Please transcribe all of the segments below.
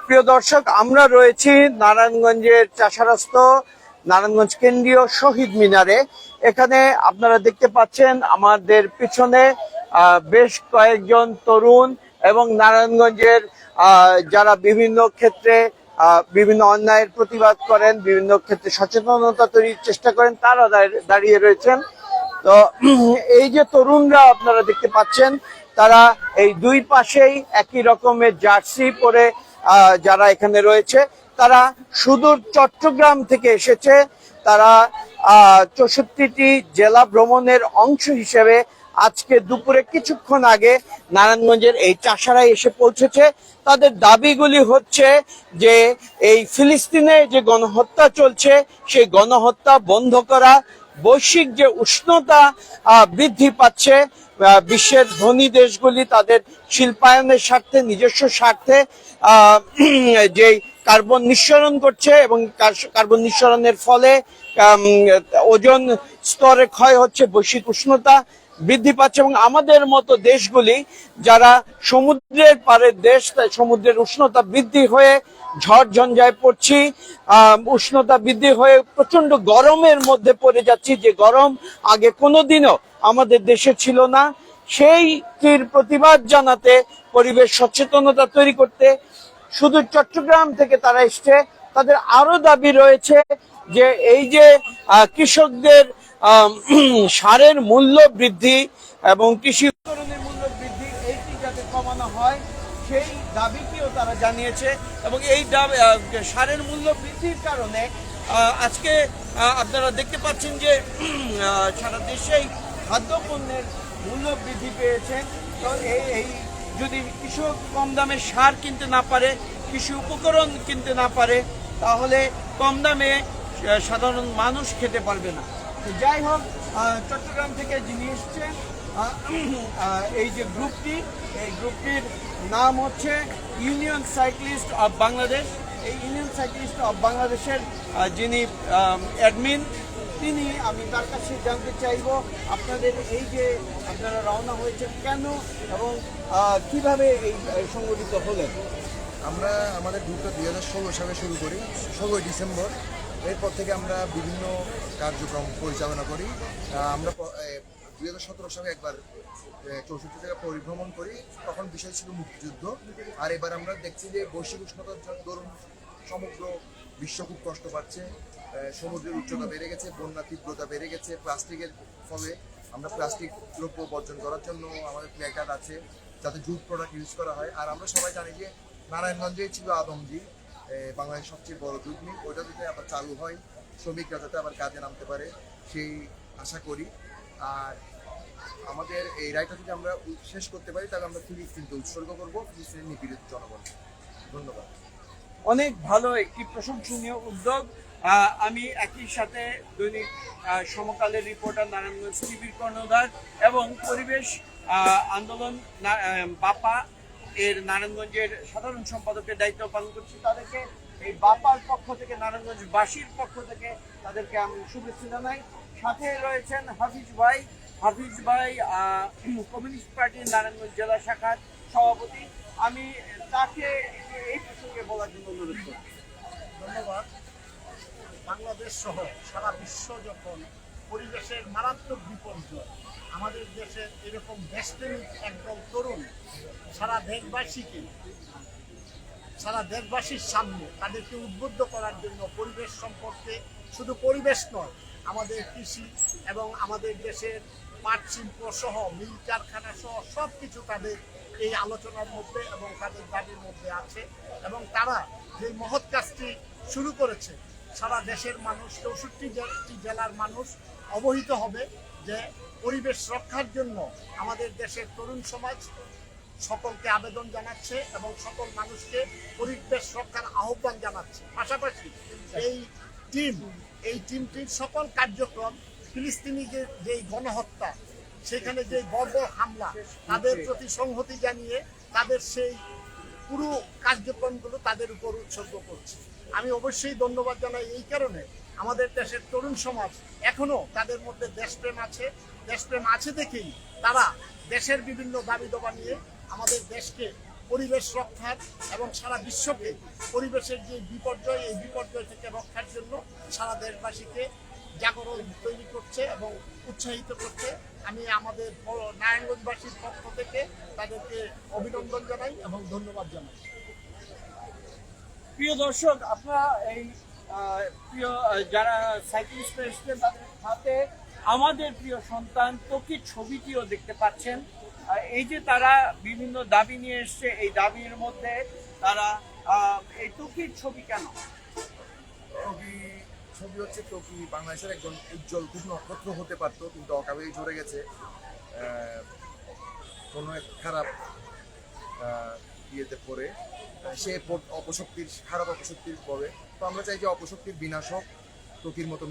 প্রিয় দর্শক, আমরা রয়েছি নারায়ণগঞ্জের চাষারাস্ত নারায়ণগঞ্জ কেন্দ্রীয় শহীদ মিনারে। এখানে আপনারা দেখতে পাচ্ছেন আমাদের পিছনে বেশ কয়েকজন তরুণ এবং নারায়ণগঞ্জের যারা বিভিন্ন ক্ষেত্রে বিভিন্ন অন্যায়ের প্রতিবাদ করেন, বিভিন্ন ক্ষেত্রে সচেতনতা তৈরির চেষ্টা করেন, তারা দাঁড়িয়ে রয়েছেন। তো এই যে তরুণরা আপনারা দেখতে পাচ্ছেন, তারা এই দুই পাশেই একই রকমের জার্সি পরে যারা এখানে রয়েছে, তারা সুদূর চট্টগ্রাম থেকে এসেছে। তারা 64টি জেলা ভ্রমণের অংশ হিসেবে আজকে দুপুরে কিছুক্ষণ আগে নারায়ণগঞ্জের এই চাষারায় এসে পৌঁছেছে। তাদের দাবিগুলি হচ্ছে যে এই ফিলিস্তিনে যে গণহত্যা চলছে, সেই গণহত্যা বন্ধ করা, বৈশ্বিক যে উষ্ণতা বৃদ্ধি পাচ্ছে, বিশ্বের ধনী দেশগুলি তাদের শিল্পায়নের স্বার্থে, নিজস্ব স্বার্থে যে কার্বন নিঃসরণ করছে এবং কার্বন নিঃসরণের ফলে ওজোন স্তরে ক্ষয় হচ্ছে, বৈশ্বিক উষ্ণতা বৃদ্ধি পাচ্ছে এবং আমাদের মতো দেশগুলি যারা সমুদ্রের পারের দেশ, তাই সমুদ্রের উষ্ণতা বৃদ্ধি হয়ে ঝড় ঝঞ্ঝায় পড়ছি, উষ্ণতা বৃদ্ধি হয়ে প্রচন্ড গরমের মধ্যে পড়ে যাচ্ছি, যে গরম আগে কোনোদিনও আমাদের দেশে ছিল না। সেইটির প্রতিবাদ জানাতে, পরিবেশ সচেতনতা তৈরি করতে শুধু চট্টগ্রাম থেকে তারা এসছে। তাদের আরো দাবি রয়েছে যে এই যে কৃষকদের সারের মূল্য বৃদ্ধি এবং কৃষি উপকরণের মূল্য বৃদ্ধি, এইটি যাতে কমানো হয় সেই দাবিটিও তারা জানিয়েছে। এবং এই সারের মূল্য বৃদ্ধির কারণে আজকে আপনারা দেখতে পাচ্ছেন যে সারা দেশেই খাদ্যপণ্যের মূল্য বৃদ্ধি পেয়েছে। তো এই যদি কৃষক কম দামে সার কিনতে না পারে, কৃষি উপকরণ কিনতে না পারে, তাহলে কম দামে সাধারণ মানুষ খেতে পারবে না। যাই হোক, চট্টগ্রাম থেকে যিনি এসছেন, এই যে গ্রুপটি, এই গ্রুপটির নাম হচ্ছে ইউনিয়ন সাইক্লিস্ট অফ বাংলাদেশ। এই ইউনিয়ন সাইক্লিস্ট অফ বাংলাদেশের যিনি অ্যাডমিন, আমি তার কাছে জানতে চাইব আপনাদের এই যে আপনারা রওনা হয়েছে কেন এবং কিভাবে এই সংগঠিত হলেন। আমরা আমাদের গ্রুপটা 2016 সালে শুরু করি, 16 ডিসেম্বর। এরপর থেকে আমরা বিভিন্ন কার্যক্রম পরিচালনা করি। আমরা 2017 সালে একবার 64 জায়গা পরিভ্রমণ করি, তখন বিষয় ছিল মুক্তিযুদ্ধ। আর এবার আমরা দেখছি যে বৈশ্বিক উষ্ণতার দরুন সমগ্র বিশ্ব খুব কষ্ট পাচ্ছে, সমুদ্রের উচ্চতা বেড়ে গেছে, বন্যা তীব্রতা বেড়ে গেছে। প্লাস্টিকের ফলে আমরা প্লাস্টিক দ্রব্য বর্জন করার জন্য আমাদের প্ল্যাকার্ড আছে যাতে জুট প্রোডাক্ট ইউজ করা হয়। আর আমরা সবাই জানি যে নারায়ণগঞ্জেই ছিল আদমজি, বাংলাদেশের সবচেয়ে বড় জুট মিল, ওইটা যাতে আবার চালু হয়, শ্রমিকরা যাতে আবার কাজে নামতে পারে, সেই আশা করি। আর আমাদের এই রায়টা যদি আমরা শেষ করতে পারি, তাহলে আমরা ফিলিস্তিনকে উৎসর্গ করবো, ফিলিস্তিনের নিপীড়িত জনগণ। ধন্যবাদ। অনেক ভালো একটি প্রশংসনীয় উদ্যোগ। আমি একই সাথে দৈনিক সমকালের রিপোর্টার নারায়ণগঞ্জ টিভির কর্ণধার এবং পরিবেশ আন্দোলন বাপা এর নারায়ণগঞ্জের সাধারণ সম্পাদকের দায়িত্ব পালন করছি। তাদেরকে এই বাপার পক্ষ থেকে, নারায়ণগঞ্জবাসীর পক্ষ থেকে তাদেরকে আমি শুভেচ্ছা জানাই। সাথে রয়েছেন হাফিজ ভাই কমিউনিস্ট পার্টির নারায়ণগঞ্জ জেলা শাখার সভাপতি। আমি তাকে এই প্রসঙ্গে বলার জন্য অনুরোধ করি। ধন্যবাদ। বাংলাদেশ সহ সারা বিশ্ব যখন পরিবেশের মারাত্মক বিপর্যয়, আমাদের দেশের এরকম দেশপ্রেমিক একদল তরুণ সারা দেশবাসীর সামনে তাদেরকে উদ্বুদ্ধ করার জন্য পরিবেশ সম্পর্কে, শুধু পরিবেশ নয়, আমাদের কৃষি এবং আমাদের দেশের পাট শিল্প সহ, মিল কারখানা সহ সব কিছু তাদের এই আলোচনার মধ্যে এবং তাদের দাবির মধ্যে আছে। এবং তারা যে মহৎ কাজটি শুরু করেছে, সারা দেশের মানুষ, 64টি জেলার মানুষ অবহিত হবে যে পরিবেশ রক্ষার জন্য আমাদের দেশের তরুণ সমাজ সকলকে আবেদন জানাচ্ছে এবং সকল মানুষকে পরিবেশ রক্ষার আহ্বান জানাচ্ছে। পাশাপাশি এই টিমটির সকল কার্যক্রম, ফিলিস্তিনি যে গণহত্যা, সেখানে যে বর্বর হামলা, তাদের প্রতি সংহতি জানিয়ে তাদের সেই পুরো কার্যক্রমগুলো তাদের উপর উৎসর্গ করছে। আমি অবশ্যই ধন্যবাদ জানাই এই কারণে, আমাদের দেশের তরুণ সমাজ এখনো তাদের মধ্যে দেশপ্রেম আছে দেখেই তারা দেশের বিভিন্ন দাবি দাবা নিয়ে আমাদের দেশকে পরিবেশ রক্ষার এবং সারা বিশ্বকে পরিবেশের যে বিপর্যয়, এই বিপর্যয় থেকে রক্ষার জন্য সারা দেশবাসীকে জাগরণ তৈরি করছে এবং উৎসাহিত করছে। আমি আমাদের নারায়ণগঞ্জবাসীর পক্ষ থেকে তাদেরকে অভিনন্দন জানাই এবং ধন্যবাদ জানাই। প্রিয় দর্শক, আপনারা এই প্রিয় যারা সাইক্লিস্ট এসেছেন তাদের হাতে আমাদের প্রিয় সন্তান ত্বকির ছবিটিও দেখতে পাচ্ছেন। এই যে তারা বিভিন্ন দাবি নিয়ে এসছে, এই দাবির মধ্যে তারা এই ত্বকির ছবি কেন? ছবি হচ্ছে ত্বকি বাংলাদেশের একজন উজ্জ্বল খুব নক্ষত্র হতে পারতো, কিন্তু অকালেই ঝরে গেছে কোনো এক খারাপ ইয়েতে পড়ে। সে খারাপ অপশক্তির পড়ে। তো আমরা চাই যে অপশক্তির বিনাশ হোক, ত্বকির মতো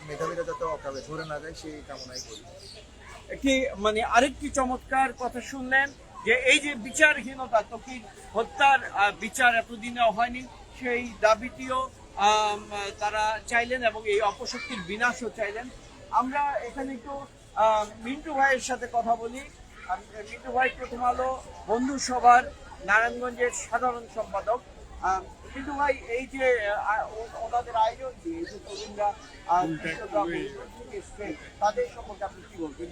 মেধাবীরা যাতে অকালে ঝরে না যায় সেই কামনাই করি। একটি মানে আরেকটি চমৎকার কথা শুনলেন যে এই যে বিচারহীনতা, ত্বকির হত্যার বিচার এতদিনেও হয়নি, সেই দাবিটিও তারা চাইলেন এবং এই অপশক্তির বিনাশও চাইলেন। আমরা এখানে একটু মিন্টু ভাইয়ের সাথে কথা বলি। মিন্টু ভাই প্রথম আলো বন্ধু সভার নারায়ণগঞ্জের সাধারণ সম্পাদক। মিন্টু ভাই, এই যে ওনাদের আয়োজন দিয়ে এই যে তরুণরা তাদের সম্পর্কে আপনি কি বলবেন?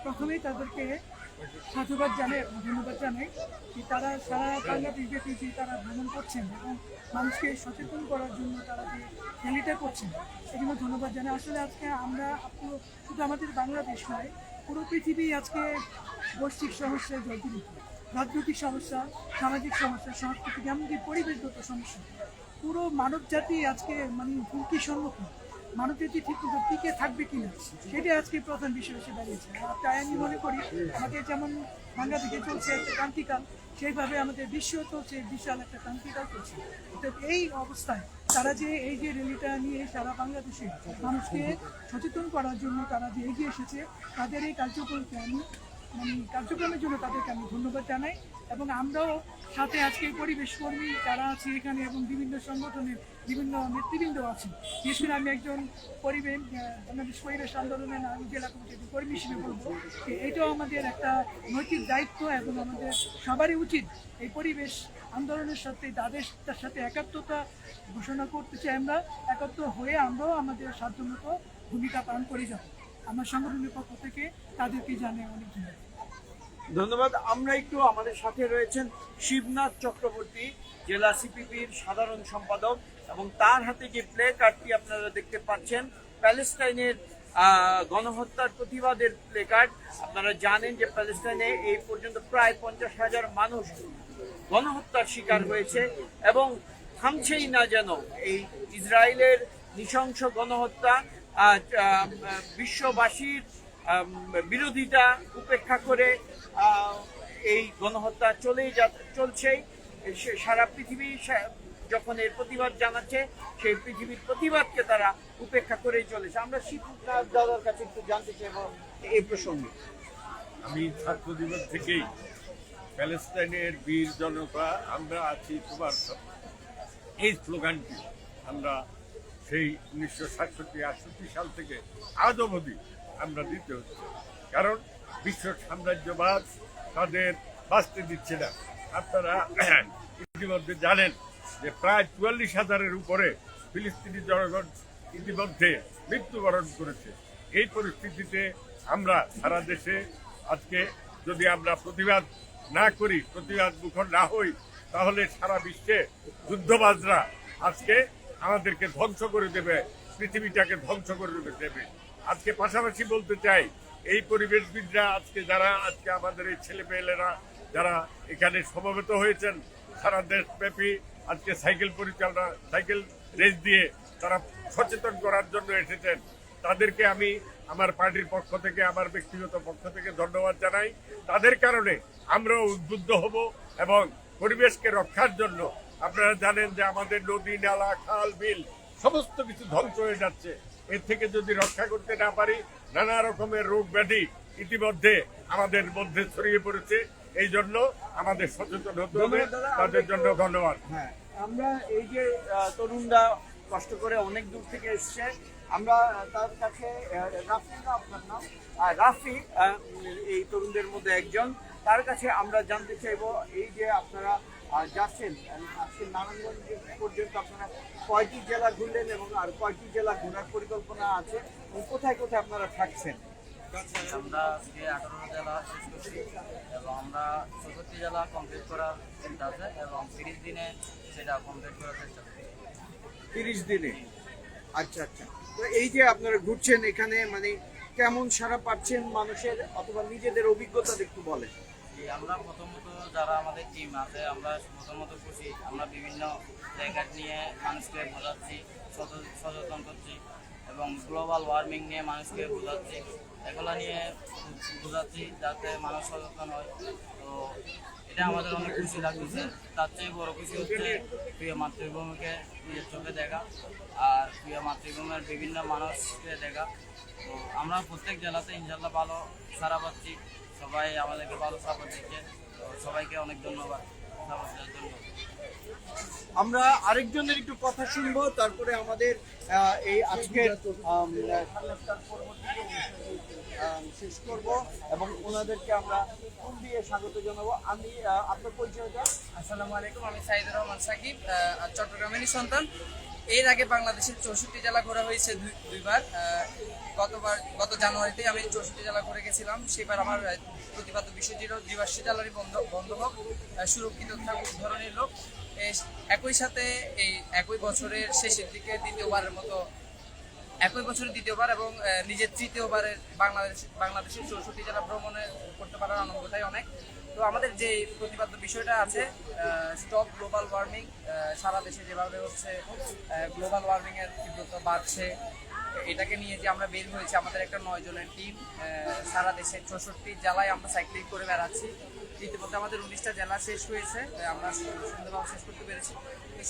প্রথমেই তাদেরকে সাধুবাদ জানাই এবং ধন্যবাদ জানাই যে তারা সারা বাংলাদেশ ব্যাপী যে তারা ভ্রমণ করছেন এবং মানুষকে সচেতন করার জন্য তারা যে র্যালিটা করছেন এজন্য ধন্যবাদ জানাই। আসলে আজকে আমরা শুধু আমাদের বাংলাদেশ নয়, পুরো পৃথিবী আজকে বৈশ্বিক সমস্যায় জর্জরিত। রাজনৈতিক সমস্যা, সামাজিক সমস্যা, সাংস্কৃতিক এমনকি পরিবেশগত সমস্যা, পুরো মানব জাতি আজকে মানে হুমকির সম্মুখীন। মানব জাতি ঠিক মতো টিকে থাকবে কিনা সেটাই আজকে প্রধান বিষয় এসে দাঁড়িয়েছে। তাই আমি মনে করি আমাদের যেমন বাংলাদেশে চলছে একটা ক্রান্তিকাল, সেইভাবে আমাদের বিশ্ব চলছে বিশাল একটা ক্রান্তিকাল চলছে। তো এই অবস্থায় তারা যে এই যে র্যালিটা নিয়ে সারা বাংলাদেশে মানুষকে সচেতন করার জন্য তারা যে এগিয়ে এসেছে, তাদের এই কার্যক্রমের জন্য তাদেরকে আমি ধন্যবাদ জানাই। এবং আমরাও সাথে আজকে পরিবেশ কর্মী যারা আছে এখানে এবং বিভিন্ন সংগঠনের বিভিন্ন নেতৃবৃন্দ আছেন, বিশেষ করে আমি একজন বাংলাদেশ পরিবেশ আন্দোলনের জেলা কমিটির কর্মী হিসেবে বলবো যে এটাও আমাদের একটা নৈতিক দায়িত্ব এবং আমাদের সবারই উচিত এই পরিবেশ আন্দোলনের সাথে তাদের সাথে একাত্মতা ঘোষণা করতে চাই। আমরা একাত্ম হয়ে আমরাও আমাদের সাধ্যমতো ভূমিকা পালন করে যাব। আমার সংগঠনের পক্ষ থেকে তাদেরকে জানিয়ে অনেক ধন্যবাদ। আমরা একটু আমাদের সাথে রয়েছেন শিবনাথ চক্রবর্তী, জেলা সিপিবির সাধারণ সম্পাদক, এবং তার হাতে যে প্লে কার্ডটি আপনারা দেখতে পাচ্ছেন প্যালেস্টাইনের গণহত্যার প্রতিবাদের প্লে কার্ড। আপনারা জানেন যে প্যালেস্টাইনে এই পর্যন্ত প্রায় 50,000 মানুষ গণহত্যার শিকার হয়েছে এবং থামছেই না যেন এই ইসরায়েলের নৃশংস গণহত্যা। বিশ্ববাসীর বিরোধিতা উপেক্ষা করে এই গণহত্যা চলছেই। সারা পৃথিবী যখন এর প্রতিবাদ জানাচ্ছে, সেই পৃথিবীর প্রতিবাদকে তারা উপেক্ষা করেই চলেছে। আমরা শিবনাথ দাদার কাছে একটু জানতে চাই এই প্রসঙ্গে। আমি ছাত্র দিবস থেকেই প্যালেস্টাইনের বীর জনতা আমরা আছি তোমার এই স্লোগানটি আমরা সেই 1967-68 সাল থেকে আজ অবধি আমরা দিতে হচ্ছে, কারণ বিশ্ব সাম্রাজ্যবাদ তাদের বাঁচতে দিচ্ছে না। আপনারা ইতিমধ্যে জানেন যে প্রায় 44,000-এর উপরে ফিলিস্তিনি জনগণ ইতিমধ্যে মৃত্যুবরণ করেছে। এই পরিস্থিতিতে আমরা সারা দেশে আজকে যদি আমরা প্রতিবাদ না করি, প্রতিবাদ মুখর না হই, তাহলে সারা বিশ্বে যুদ্ধবাজরা আজকে আমাদেরকে ধ্বংস করে দেবে, পৃথিবীটাকে ধ্বংস করে দেবে। আজকে পাশাপাশি বলতে চাই, এই পরিবেশবিদরা আজকে আমাদের এই ছেলেমেয়েরা যারা এখানে সমবেত হয়েছেন সারা দেশব্যাপী আজকে সাইকেল রেস দিয়ে তারা সচেতন করার জন্য এসেছেন, তাদেরকে আমি আমার পার্টির পক্ষ থেকে, আমার ব্যক্তিগত পক্ষ থেকে ধন্যবাদ জানাই। তাদের কারণে আমরাও উদ্বুদ্ধ হব এবং পরিবেশকে রক্ষার জন্য। আপনারা জানেন যে আমাদের নদী, নালা, খাল, বিল সমস্ত কিছু ধ্বংস হয়ে যাচ্ছে। এর থেকে যদি রক্ষা করতে না পারি, নানা রকমের রোগ ব্যাধি ইতিমধ্যে আমাদের মধ্যে ছড়িয়ে পড়েছে। এই জন্য আমাদের সচেতন হতে হবে, তাদের জন্য ধন্যবাদ। হ্যাঁ, আমরা এই যে তরুণরা কষ্ট করে অনেক দূর থেকে এসছে, আমরা তার কাছে রাফি এই তরুণদের মধ্যে একজন, তার কাছে আমরা জানতে চাইবো এই যে আপনারা যাচ্ছেন আজকে নারায়ণগঞ্জ পর্যন্ত আপনারা কয়টি জেলা ঘুরলেন এবং আর কয়টি জেলা ঘোরার পরিকল্পনা আছে এবং কোথায় কোথায় আপনারা থাকছেন? আমরা আজকে 18 জেলা শেষ করছি এবং আমরা 64 জেলা কমপ্লিট করার চিন্তা আছে এবং 30 দিনে সেটা কমপ্লিট করার চেষ্টা করছি। 30 দিনে? আচ্ছা আচ্ছা। তো এই যে আপনারা ঘুরছেন এখানে মানে কেমন সাড়া পাচ্ছেন মানুষের অথবা নিজেদের অভিজ্ঞতা একটু বলেন। আমরা প্রথমত যারা আমাদের টিম আছে আমরা প্রথমত খুশি, আমরা বিভিন্ন জায়গা নিয়ে মানুষকে বোঝাচ্ছি, সচেতন করছি এবং গ্লোবাল ওয়ার্মিং নিয়ে মানুষকে বোঝাচ্ছি, এগুলো নিয়ে বোঝাচ্ছি যাতে মানুষ সচেতন হয়। তো এটা আমাদের অনেক খুশি লাগতেছে। তার চেয়ে বড় খুশি হচ্ছে প্রিয় মাতৃভূমিকে নিজের চোখে দেখা আর প্রিয় মাতৃভূমির বিভিন্ন মানুষকে দেখা। তো আমরা প্রত্যেক জেলাতে ইনশাল্লাহ ভালো সাড়া পাচ্ছি, সবাই আমাদেরকে ভালো সাপোর্ট দিচ্ছে। তো সবাইকে অনেক ধন্যবাদ সাপোর্ট দেওয়ার জন্য। আমরা আরেকজনের একটু কথা শুনবো, তারপরে আমাদের এই আজকের সাক্ষাৎকার পরবর্তীতে শেষ করব এবং ওনাদেরকে আমরা ফোন দিয়ে স্বাগত জানাবো। আমি আপনার পরিচয়টা? আসসালামু আলাইকুম, আমি সাইদুর রহমান সাকিব, চট্টগ্রামেরই সন্তান। এর আগে বাংলাদেশের 64 জেলা ঘোরা হয়েছে দুইবার। গত জানুয়ারিতে আমি 64 জেলা ঘুরে গেছিলাম। সেবার আমার প্রতিপাদ্য বিষয় ছিল দ্বিবার্ষিক জ্বালানি বন্ধ হোক, সুরক্ষিত থাকুক ধরনের লোক। একই সাথে এই একই বছরের শেষের দিকে দ্বিতীয়বার এবং নিজের তৃতীয়বারের বাংলাদেশের 64 জেলা ভ্রমণে করতে পারার আনন্দটাই অনেক। তো আমাদের যে প্রতিপাদ্য বিষয়টা আছে স্টপ গ্লোবাল ওয়ার্মিং, সারা দেশে যেভাবে হচ্ছে গ্লোবাল ওয়ার্মিং এর তীব্রতা বাড়ছে, এটাকে নিয়ে যে আমরা বের হয়েছি, আমাদের একটা 9 জনের টিম সারা দেশের 64 জেলায় আমরা সাইক্লিং করে বেড়াচ্ছি। ইতিমধ্যে আমাদের 19টা জেলা শেষ হয়েছে, আমরা সুন্দরভাবে শেষ করতে পেরেছি।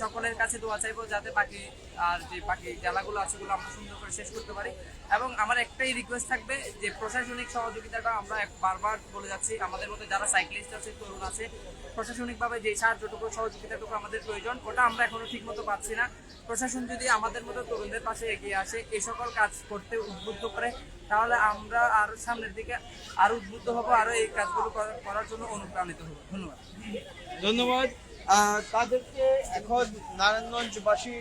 সকলের কাছে দোয়া চাইবো যাতে বাকি জেলাগুলো আছে ওগুলো আমরা সুন্দর করে শেষ করতে পারি। এবং আমার একটাই রিকোয়েস্ট থাকবে যে প্রশাসনিক সহযোগিতাটা আমরা বারবার বলে যাচ্ছি, আমাদের মধ্যে যারা সাইক্লিস্ট আছে, তরুণ আছে, প্রশাসনিকভাবে যে সাহায্যটুকু সহযোগিতাটুকু আমাদের প্রয়োজন ওটা আমরা এখনো ঠিক মতো পাচ্ছি না। প্রশাসন যদি আমাদের মতো তরুণদের পাশে এগিয়ে আসে, এই সকল কাজ করতে উদ্বুদ্ধ করে, তাহলে আমরা আরো সামনের দিকে আরো উদ্বুদ্ধ হবো, আরো এই কাজগুলো করার জন্য অনুপ্রাণিত হবো। ধন্যবাদ। ধন্যবাদ। তাদেরকে এখন নারায়ণগঞ্জবাসী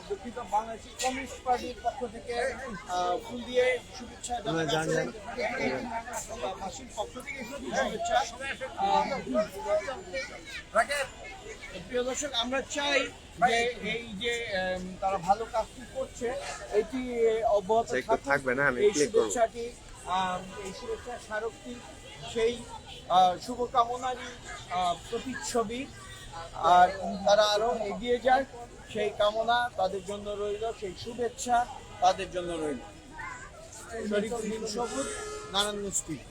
দুঃখিত বাংলাদেশ কমিউনিস্ট পার্টির পক্ষ থেকে ফুল দিয়ে শুভেচ্ছা জানাচ্ছেন। বাসীর পক্ষ থেকে শুভেচ্ছা। প্রিয় দর্শক, আমরা চাই যে এই যে তারা ভালো কাজটি করছে এটি অব্যাহত থাকবে না। এই শুভেচ্ছা স্মারকটি সেই শুভকামনারই প্রতিচ্ছবি, আর তারা আরো এগিয়ে যায় সেই কামনা তাদের জন্য রইল, সেই শুভেচ্ছা তাদের জন্য রইল। শরীফুদ্দিন সবুজ, নারায়ণগঞ্জ টিভি।